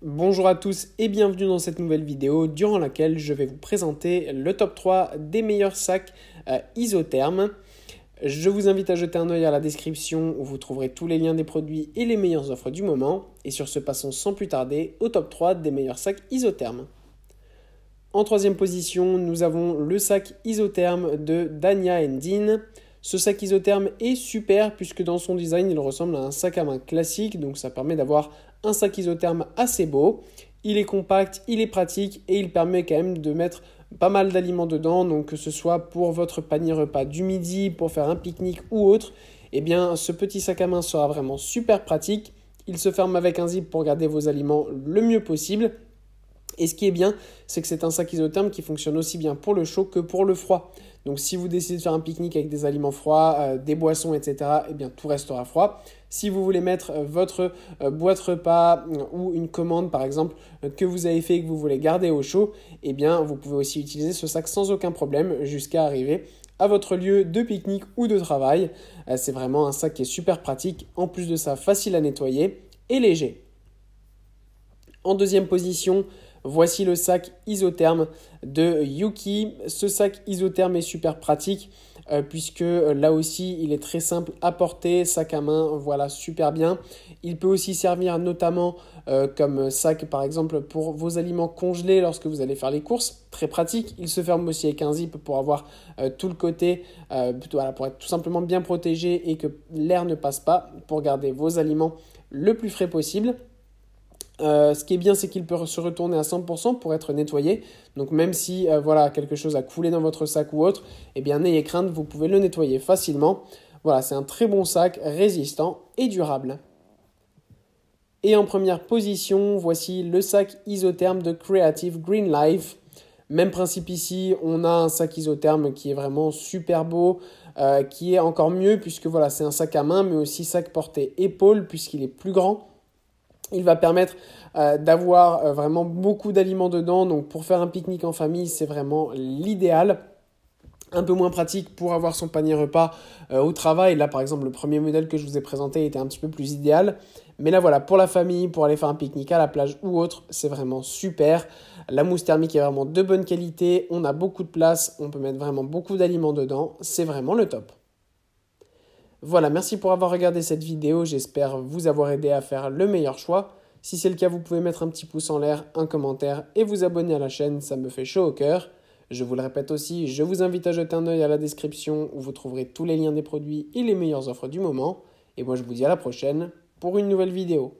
Bonjour à tous et bienvenue dans cette nouvelle vidéo durant laquelle je vais vous présenter le top 3 des meilleurs sacs isothermes. Je vous invite à jeter un œil à la description où vous trouverez tous les liens des produits et les meilleures offres du moment. Et sur ce, passons sans plus tarder au top 3 des meilleurs sacs isothermes. En troisième position, nous avons le sac isotherme de Dania Dean. Ce sac isotherme est super puisque dans son design, il ressemble à un sac à main classique, donc ça permet d'avoir un sac isotherme assez beau. Il est compact, il est pratique et il permet quand même de mettre pas mal d'aliments dedans, donc que ce soit pour votre panier repas du midi, pour faire un pique-nique ou autre, eh bien ce petit sac à main sera vraiment super pratique. Il se ferme avec un zip pour garder vos aliments le mieux possible. Et ce qui est bien, c'est que c'est un sac isotherme qui fonctionne aussi bien pour le chaud que pour le froid. Donc si vous décidez de faire un pique-nique avec des aliments froids, des boissons, etc., eh bien tout restera froid. Si vous voulez mettre votre boîte repas ou une commande par exemple que vous avez fait et que vous voulez garder au chaud, eh bien vous pouvez aussi utiliser ce sac sans aucun problème jusqu'à arriver à votre lieu de pique-nique ou de travail. C'est vraiment un sac qui est super pratique, en plus de ça facile à nettoyer et léger. En deuxième position, voici le sac isotherme de Yuki. Ce sac isotherme est super pratique puisque là aussi il est très simple à porter, sac à main, voilà super bien. Il peut aussi servir notamment comme sac par exemple pour vos aliments congelés lorsque vous allez faire les courses, très pratique. Il se ferme aussi avec un zip pour avoir tout le côté, voilà, pour être tout simplement bien protégé et que l'air ne passe pas, pour garder vos aliments le plus frais possible. Ce qui est bien, c'est qu'il peut se retourner à 100% pour être nettoyé. Donc même si voilà, quelque chose a coulé dans votre sac ou autre, eh bien n'ayez crainte, vous pouvez le nettoyer facilement. Voilà, c'est un très bon sac, résistant et durable. Et en première position, voici le sac isotherme de Creative Green Life. Même principe ici, on a un sac isotherme qui est vraiment super beau, qui est encore mieux puisque voilà, c'est un sac à main, mais aussi sac porté épaule puisqu'il est plus grand. Il va permettre d'avoir vraiment beaucoup d'aliments dedans. Donc pour faire un pique-nique en famille, c'est vraiment l'idéal. Un peu moins pratique pour avoir son panier repas au travail. Là, par exemple, le premier modèle que je vous ai présenté était un petit peu plus idéal. Mais là, voilà, pour la famille, pour aller faire un pique-nique à la plage ou autre, c'est vraiment super. La mousse thermique est vraiment de bonne qualité. On a beaucoup de place. On peut mettre vraiment beaucoup d'aliments dedans. C'est vraiment le top. Voilà, merci pour avoir regardé cette vidéo, j'espère vous avoir aidé à faire le meilleur choix. Si c'est le cas, vous pouvez mettre un petit pouce en l'air, un commentaire et vous abonner à la chaîne, ça me fait chaud au cœur. Je vous le répète aussi, je vous invite à jeter un œil à la description où vous trouverez tous les liens des produits et les meilleures offres du moment. Et moi je vous dis à la prochaine pour une nouvelle vidéo.